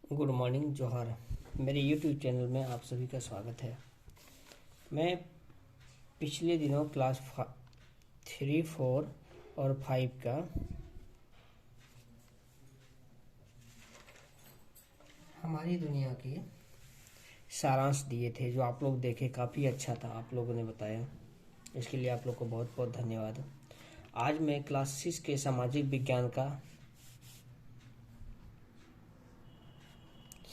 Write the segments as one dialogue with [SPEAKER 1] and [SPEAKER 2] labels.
[SPEAKER 1] Good morning जोहार। मेरे YouTube channel में आप सभी का स्वागत है। मैं पिछले दिनों क्लास 3, 4 और 5 का हमारी दुनिया के सारांश दिए थे, जो आप लोग देखे, काफ़ी अच्छा था। आप लोगों ने बताया, इसके लिए आप लोग को बहुत बहुत धन्यवाद। आज मैं क्लास 6 के सामाजिक विज्ञान का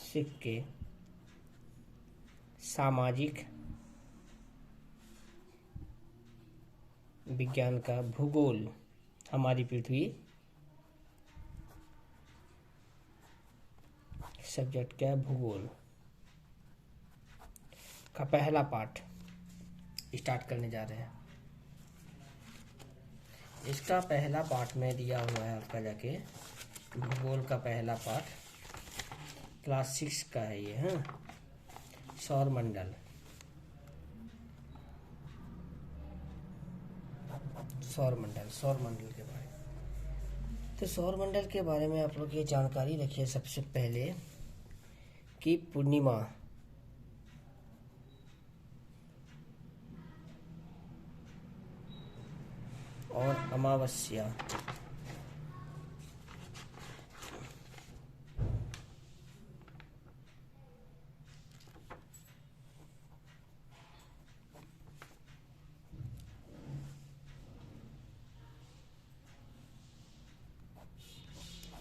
[SPEAKER 1] सीख के सामाजिक विज्ञान का भूगोल, हमारी पृथ्वी सब्जेक्ट क्या है, भूगोल का पहला पार्ट स्टार्ट करने जा रहे हैं। इसका पहला पार्ट में दिया हुआ है आपका, जाके भूगोल का पहला पार्ट क्लास 6 का है ये। हाँ, सौरमंडल। सौरमंडल के बारे में, तो सौरमंडल के बारे में आप लोग ये जानकारी रखिए सबसे पहले कि पूर्णिमा और अमावस्या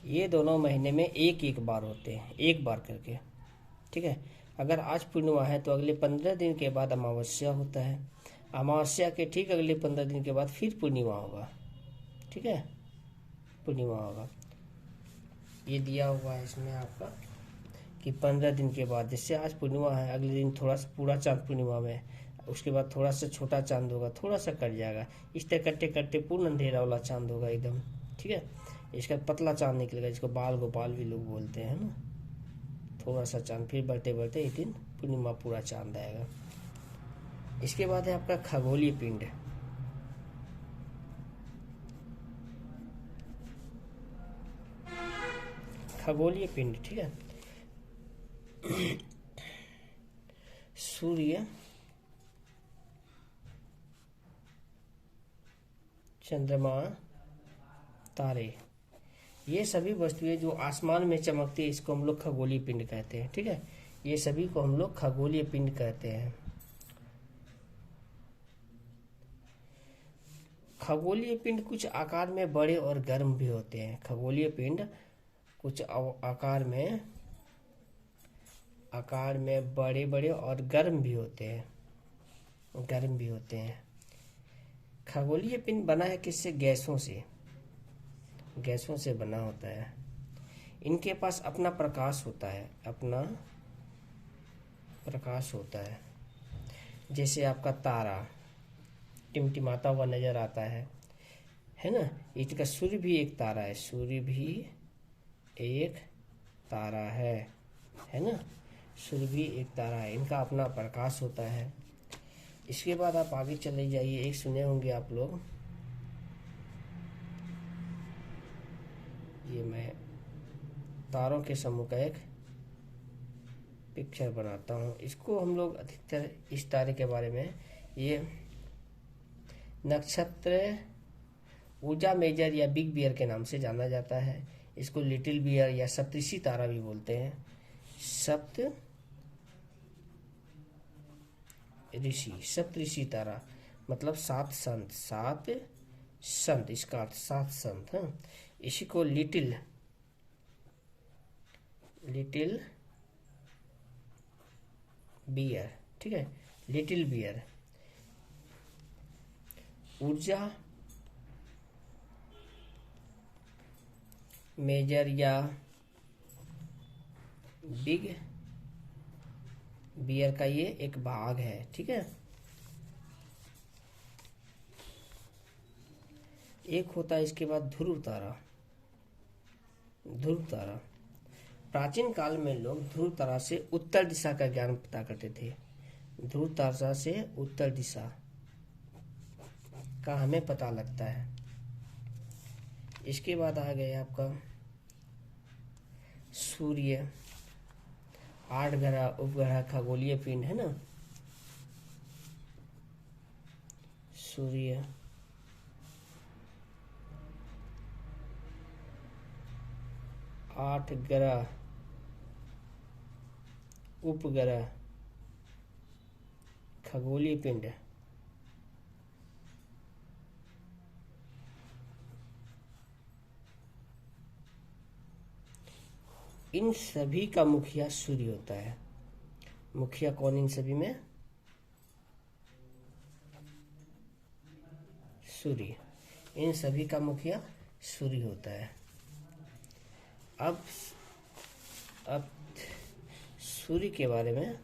[SPEAKER 1] ये दोनों महीने में एक एक बार होते हैं, एक बार करके। ठीक है, अगर आज पूर्णिमा है तो अगले 15 दिन के बाद अमावस्या होता है। अमावस्या के ठीक अगले 15 दिन के बाद फिर पूर्णिमा होगा। ठीक है, पूर्णिमा होगा। ये दिया हुआ है इसमें आपका कि 15 दिन के बाद, जैसे आज पूर्णिमा है, अगले दिन थोड़ा सा पूरा चांद पूर्णिमा में, उसके बाद थोड़ा सा छोटा चांद होगा, थोड़ा सा कट जाएगा। इस तरह करते करते पूर्ण अंधेरा वाला चांद होगा एकदम। ठीक है, इसका पतला चांद निकलेगा, जिसको बाल गोपाल भी लोग बोलते हैं ना। थोड़ा सा चांद, फिर बढ़ते बढ़ते एक दिन पूर्णिमा पूरा चांद आएगा। इसके बाद है आपका खगोलीय पिंड। खगोलीय पिंड, ठीक है। सूर्य, चंद्रमा, तारे, ये सभी वस्तुएं जो आसमान में चमकती है, इसको हम लोग खगोलीय पिंड कहते हैं। ठीक है, ये सभी को हम लोग खगोलीय पिंड कहते हैं। खगोलीय पिंड कुछ आकार में बड़े और गर्म भी होते हैं। खगोलीय पिंड कुछ आकार में बड़े बड़े और गर्म भी होते हैं। खगोलीय पिंड बना है किससे? गैसों से बना होता है। इनके पास अपना प्रकाश होता है। जैसे आपका तारा टिमटिमाता हुआ नजर आता है ना। इसका सूर्य भी एक तारा है ना। सूर्य भी एक तारा है, इनका अपना प्रकाश होता है। इसके बाद आप आगे चले जाइए, एक सुने होंगे आप लोग, ये मैं तारों के समूह का एक पिक्चर बनाता हूँ। इसको हम लोग अधिकतर इस तारे के बारे में, ये नक्षत्र ऊर्जा मेजर या बिग बियर के नाम से जाना जाता है। इसको लिटिल बियर या सप्तऋषि तारा भी बोलते हैं। सप्तऋषि तारा मतलब सात संत, इसका अर्थ 7 संत। हाँ, इसी को लिटिल बियर, ठीक है, लिटिल बियर। ऊर्जा मेजर या बिग बियर का ये एक भाग है। ठीक है, एक होता है इसके बाद ध्रुव तारा। प्राचीन काल में लोग ध्रुव तारा से उत्तर दिशा का ज्ञान पता करते थे। ध्रुव तारा से उत्तर दिशा का हमें पता लगता है। इसके बाद आ गया आपका सूर्य, 8 ग्रह उपग्रह खगोलीय पिंड है ना, सूर्य, आठ ग्रह उपग्रह खगोलीय पिंड, इन सभी का मुखिया सूर्य होता है। मुखिया कौन इन सभी में? सूर्य। इन सभी का मुखिया सूर्य होता है। अब सूर्य के बारे में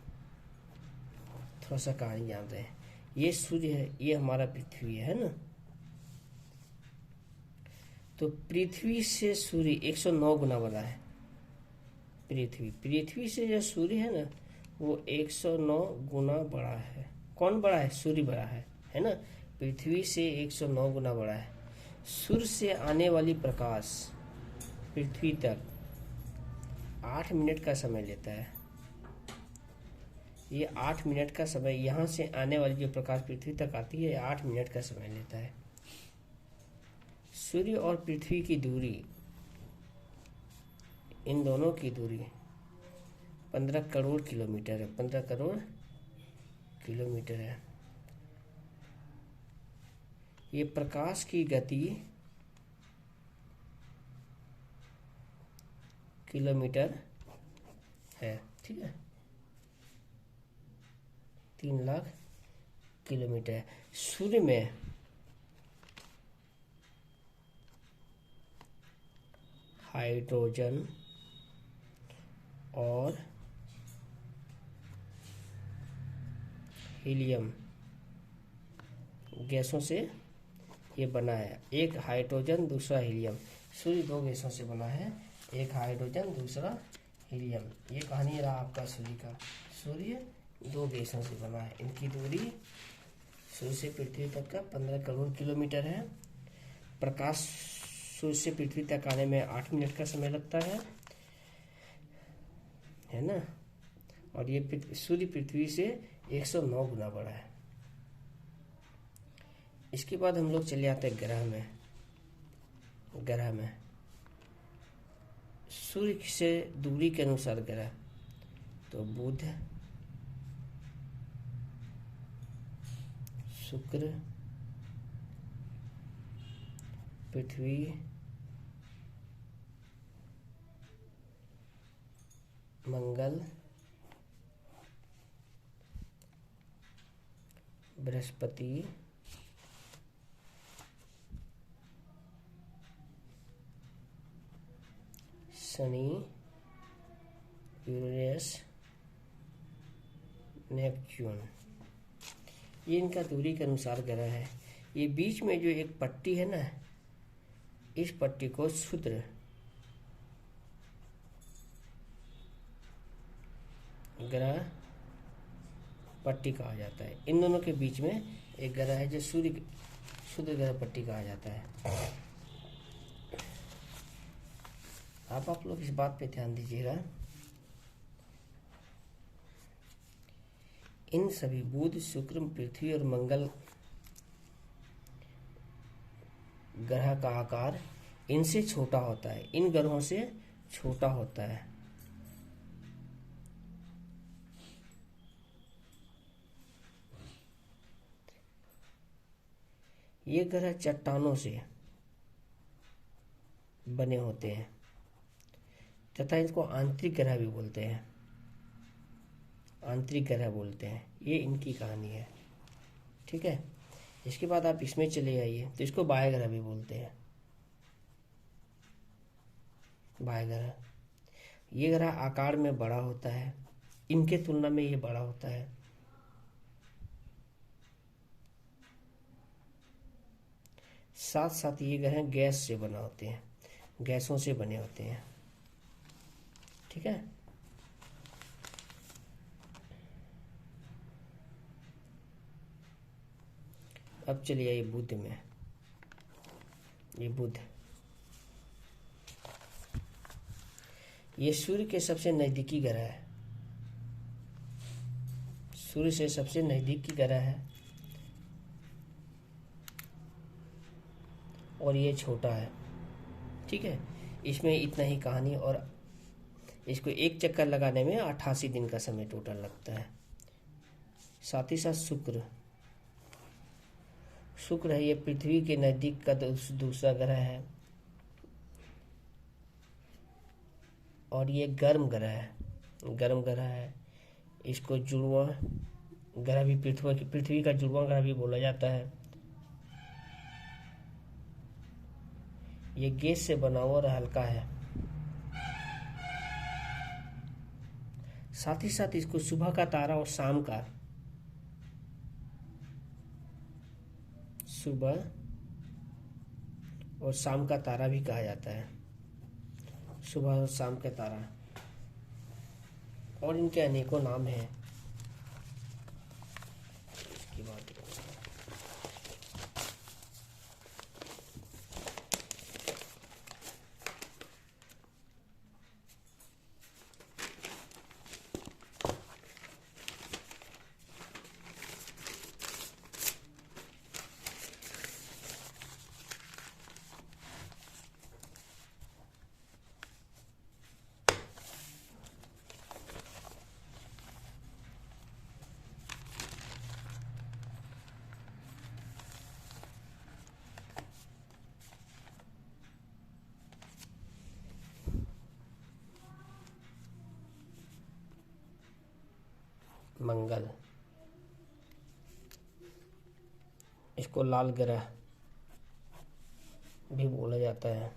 [SPEAKER 1] थोड़ा सा कहानी जानते हैं। ये सूर्य है, ये हमारा पृथ्वी है ना। तो पृथ्वी से सूर्य 109 गुना बड़ा है। पृथ्वी से जो सूर्य है ना वो 109 गुना बड़ा है। कौन बड़ा है? सूर्य बड़ा है ना। पृथ्वी से 109 गुना बड़ा है। सूर्य से आने वाली प्रकाश पृथ्वी तक 8 मिनट का समय लेता है। ये 8 मिनट का समय, यहाँ से आने वाली जो प्रकाश पृथ्वी तक आती है 8 मिनट का समय लेता है। सूर्य और पृथ्वी की दूरी, इन दोनों की दूरी 15 करोड़ किलोमीटर है। 15 करोड़ किलोमीटर है। ये प्रकाश की गति किलोमीटर है, ठीक है। 3 लाख किलोमीटर है। सूर्य में हाइड्रोजन और हीलियम गैसों से ये बना है। एक हाइड्रोजन दूसरा हीलियम। सूर्य 2 गैसों से बना है, एक हाइड्रोजन दूसरा हीलियम। ये कहानी रहा आपका सूर्य का। सूर्य 2 गैसों से बना है। इनकी दूरी सूर्य से पृथ्वी तक का 15 करोड़ किलोमीटर है। प्रकाश सूर्य से पृथ्वी तक आने में 8 मिनट का समय लगता है ना। और ये सूर्य पृथ्वी से 109 गुना बड़ा है। इसके बाद हम लोग चले आते हैं ग्रह में सूर्य से दूरी के अनुसार ग्रह, तो बुध, शुक्र, पृथ्वी, मंगल, बृहस्पति, शनि, यूरेनस, नेपच्यून, ये इनका दूरी के अनुसार ग्रह है। ये बीच में जो एक पट्टी है ना, इस पट्टी को क्षुद्र ग्रह पट्टी कहा जाता है। इन दोनों के बीच में एक ग्रह है जो सूर्य क्षुद्र ग्रह पट्टी कहा जाता है। आप लोग इस बात पे ध्यान दीजिएगा। इन सभी बुध, शुक्र, पृथ्वी और मंगल ग्रह का आकार इनसे छोटा होता है, इन ग्रहों से छोटा होता है। ये ग्रह चट्टानों से बने होते हैं तथा इनको आंतरिक ग्रह भी बोलते हैं। आंतरिक ग्रह बोलते हैं। ये इनकी कहानी है, ठीक है। इसके बाद आप इसमें चले आइए तो इसको बाह्य ग्रह भी बोलते हैं। बाह्य ग्रह, ये ग्रह आकार में बड़ा होता है, इनके तुलना में ये बड़ा होता है। साथ साथ ये ग्रह गैस से बना होते हैं, गैसों से बने होते हैं, ठीक है। अब चलिए ये बुध में। ये बुध, ये सूर्य के सबसे नजदीकी ग्रह है। सूर्य से सबसे नज़दीक की ग्रह है और ये छोटा है। ठीक है, इसमें इतना ही कहानी। और इसको एक चक्कर लगाने में 88 दिन का समय टोटल लगता है। साथ ही साथ शुक्र है, ये पृथ्वी के नज़दीक का दूसरा ग्रह है और ये गर्म ग्रह है। इसको जुड़वा ग्रह भी, पृथ्वी का जुड़वा ग्रह भी बोला जाता है। ये गैस से बना हुआ और हल्का है। साथ ही साथ इसको सुबह का तारा और सुबह और शाम का तारा भी कहा जाता है। सुबह और शाम का तारा, और इनके अनेकों नाम हैं। इसकी बात मंगल, इसको लाल ग्रह भी बोला जाता है।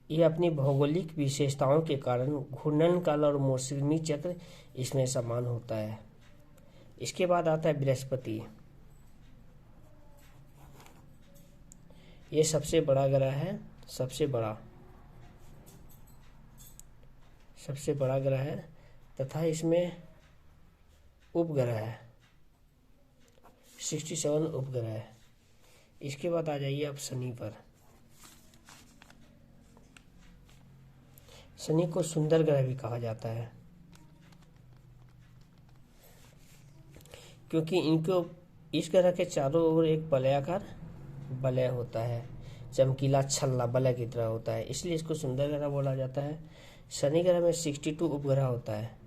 [SPEAKER 1] यह अपनी भौगोलिक विशेषताओं के कारण घूर्णन काल और मौसमी चक्र इसमें समान होता है। इसके बाद आता है बृहस्पति। ये सबसे बड़ा ग्रह है, सबसे बड़ा ग्रह है तथा इसमें उपग्रह है, 67 उपग्रह है। इसके बाद आ जाइए अब शनि पर। शनि को सुंदर ग्रह भी कहा जाता है क्योंकि इनको, इस ग्रह के चारों ओर एक वलयाकार वलय होता है, चमकीला छल्ला वलय की तरह होता है, इसलिए इसको सुंदर ग्रह बोला जाता है। शनि ग्रह में 62 उपग्रह होता है,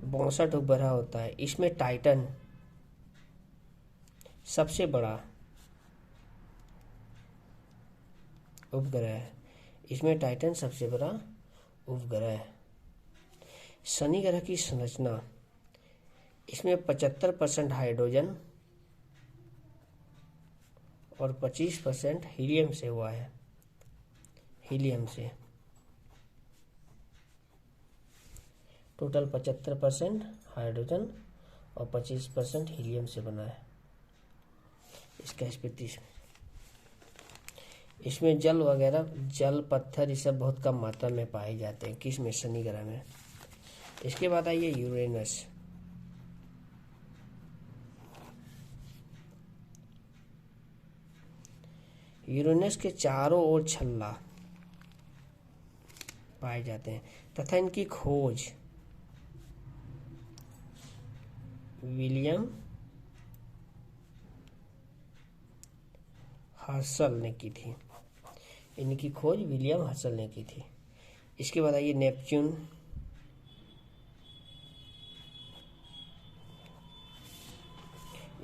[SPEAKER 1] 62 उपग्रह होता है। इसमें टाइटन सबसे बड़ा उपग्रह है, इसमें टाइटन सबसे बड़ा उपग्रह है। शनि ग्रह की संरचना, इसमें 75% हाइड्रोजन और 25% हीलियम से हुआ है। हीलियम से टोटल 75% हाइड्रोजन और 25% हीलियम से बना है। इसका स्पीसीज, इसमें जल वगैरह, जल पत्थर ये सब बहुत कम मात्रा में पाए जाते हैं। किसमें? शनि ग्रह में। इसके बाद आइए यूरेनस। यूरेनस के चारों ओर छल्ला पाए जाते हैं तथा इनकी खोज विलियम हर्शल ने की थी। इनकी खोज विलियम हर्शल ने की थी। इसके बाद आइए नेपच्यून।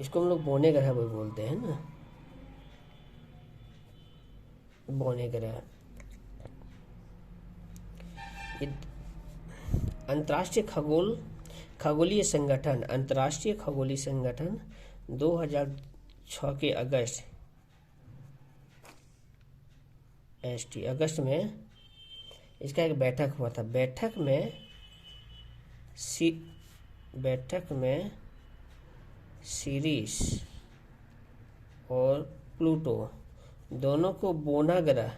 [SPEAKER 1] इसको हम लोग बौने ग्रह भी बोलते हैं ना, बौने ग्रह। अंतर्राष्ट्रीय खगोलीय संगठन 2006 के अगस्त में इसका एक बैठक हुआ था। बैठक में सीरिस और प्लूटो दोनों को बोना ग्रह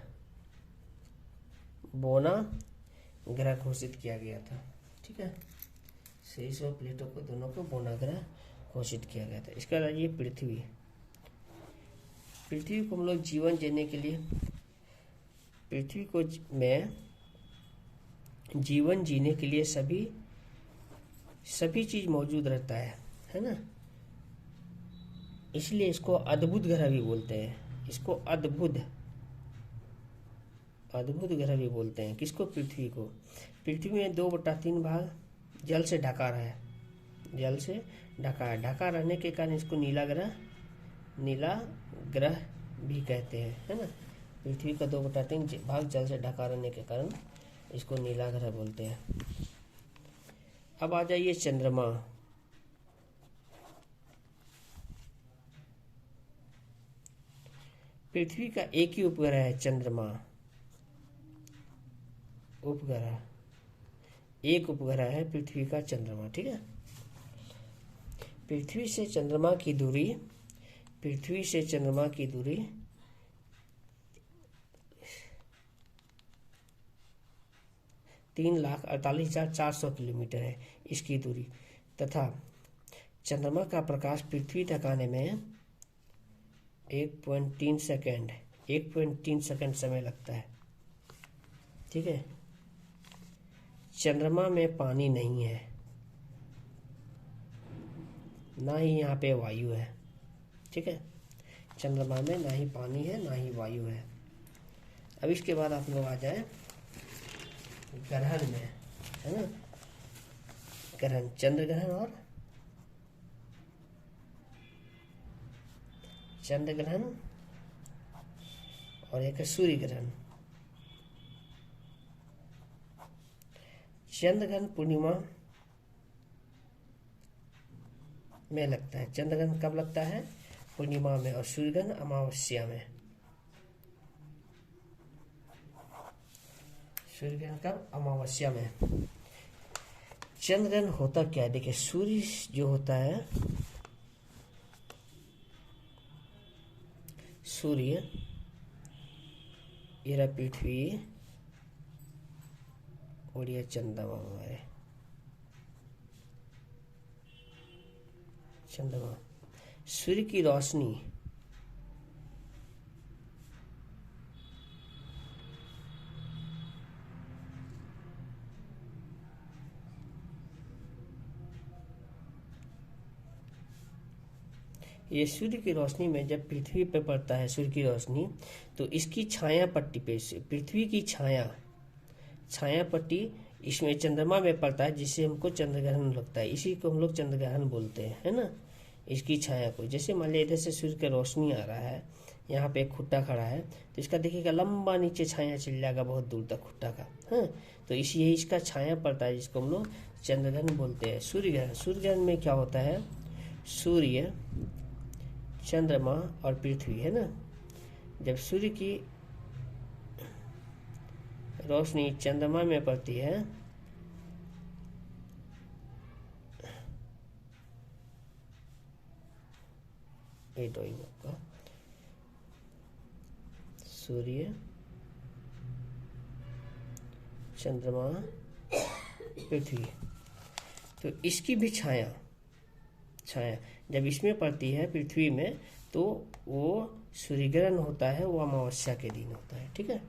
[SPEAKER 1] घोषित किया गया था। ठीक है, सीरिस और प्लूटो को दोनों को बोना ग्रह घोषित किया गया था। इसका ये पृथ्वी को हम लोग जीवन जीने के लिए, पृथ्वी को में जीवन जीने के लिए सभी चीज मौजूद रहता है ना। इसलिए इसको अद्भुत ग्रह भी बोलते हैं। इसको अद्भुत ग्रह भी बोलते हैं। किसको? पृथ्वी को। पृथ्वी में 2/3 भाग जल से ढका रहा है। जल से ढका रहने के कारण इसको नीला ग्रह भी कहते हैं, है ना। पृथ्वी का 2/3 भाग जल से ढका रहने के कारण इसको नीला ग्रह बोलते हैं। अब आ जाइए चंद्रमा। पृथ्वी का एक ही उपग्रह है चंद्रमा। एक उपग्रह है पृथ्वी का, चंद्रमा। ठीक है। पृथ्वी से चंद्रमा की दूरी 3,48,400 किलोमीटर है इसकी दूरी, तथा चंद्रमा का प्रकाश पृथ्वी तक आने में 1.3 सेकंड समय लगता है। ठीक है। चंद्रमा में पानी नहीं है, ना ही यहाँ पे वायु है। ठीक है। चंद्रमा में ना ही पानी है, ना ही वायु है। अब इसके बाद आप लोग आ जाए ग्रहण में, है ना। ग्रहण, चंद्र ग्रहण और एक सूर्य ग्रहण। चंद्र ग्रहण पूर्णिमा में लगता है। चंद्र ग्रहण कब लगता है? पूर्णिमा में। और सूर्य ग्रहण अमावस्या में। सूर्य ग्रहण कब? अमावस्या में। चंद्र ग्रहण होता क्या है? देखिए, सूर्य जो होता है, सूर्य, ये रहा पृथ्वी और ये चंद्रमा हमारे। चंद्रमा, सूर्य की रोशनी ये सूर्य की रोशनी में जब पृथ्वी पे पड़ता है सूर्य की रोशनी, तो इसकी छाया पट्टी पे, पृथ्वी की छाया पट्टी इसमें चंद्रमा में पड़ता है, जिससे हमको चंद्रग्रहण लगता है। इसी को हम लोग चंद्रग्रहण बोलते हैं, है ना। इसकी छाया को, जैसे मान लिया इधर से सूर्य की रोशनी आ रहा है, यहाँ पे एक खुट्टा खड़ा है, तो इसका देखिएगा लंबा नीचे छाया चल जाएगा बहुत दूर तक खुट्टा का, हाँ। तो यही इसका छाया पड़ता है, जिसको हम लोग चंद्रग्रहण बोलते हैं। सूर्य ग्रहण में क्या होता है? सूर्य, चंद्रमा और पृथ्वी, है ना। जब सूर्य की रोशनी चंद्रमा में पड़ती है, ये ड्राइंग आपका सूर्य, चंद्रमा, पृथ्वी, तो इसकी भी छाया जब इसमें पड़ती है पृथ्वी में, तो वो सूर्य ग्रहण होता है, वो अमावस्या के दिन होता है। ठीक है।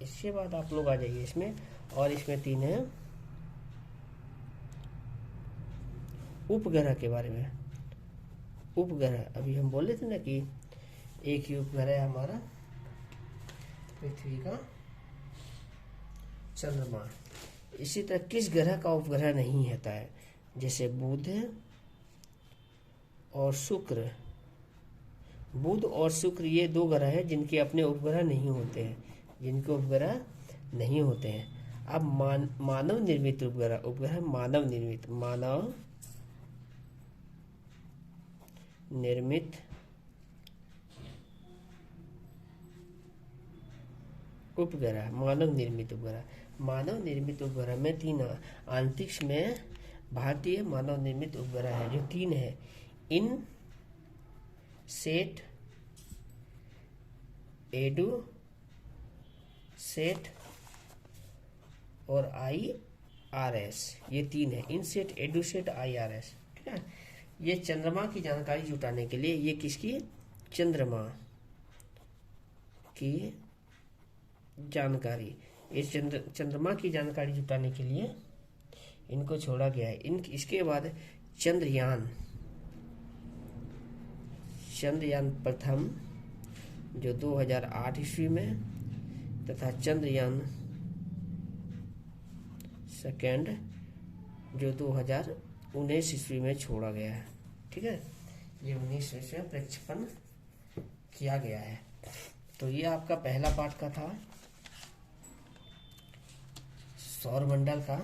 [SPEAKER 1] इसके बाद आप लोग आ जाइए इसमें, और इसमें 3 है उपग्रह के बारे में। उपग्रह, अभी हम बोले थे ना कि एक ही उपग्रह है हमारा पृथ्वी का, चंद्रमा। इसी तरह किस ग्रह का उपग्रह नहीं होता है? जैसे बुध और शुक्र। बुध और शुक्र ये 2 ग्रह है जिनके अपने उपग्रह नहीं होते हैं, अब मानव निर्मित उपग्रह मानव निर्मित उपग्रह। मानव निर्मित उपग्रह में 3 अंतरिक्ष में भारतीय मानव निर्मित उपग्रह है, जो 3 है। सेट, एडुसेट और IRS, ये 3 है। INSAT, EDUSAT, IRS। ठीक है। ये चंद्रमा की जानकारी जुटाने के लिए, ये किसकी? चंद्रमा की जानकारी। इस चंद्रमा की जानकारी जुटाने के लिए इनको छोड़ा गया है। इसके बाद चंद्रयान प्रथम जो 2008 ईस्वी में, तथा चंद्रयान सेकेंड जो 2019 ईस्वी में छोड़ा गया है। ठीक है, ये 19 ईस्वी में प्रक्षेपण किया गया है। तो ये आपका पहला पार्ट का था सौरमंडल का,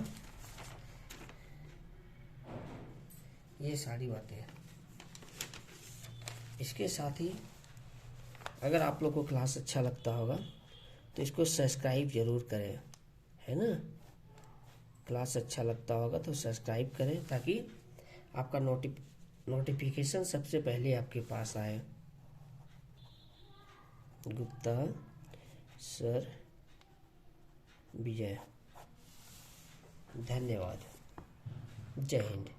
[SPEAKER 1] ये सारी बातें हैं। इसके साथ ही अगर आप लोग को क्लास अच्छा लगता होगा तो इसको सब्सक्राइब जरूर करें, है ना। क्लास अच्छा लगता होगा तो सब्सक्राइब करें ताकि आपका नोटिफिकेशन सबसे पहले आपके पास आए। गुप्ता सर विजय, धन्यवाद, जय हिंद।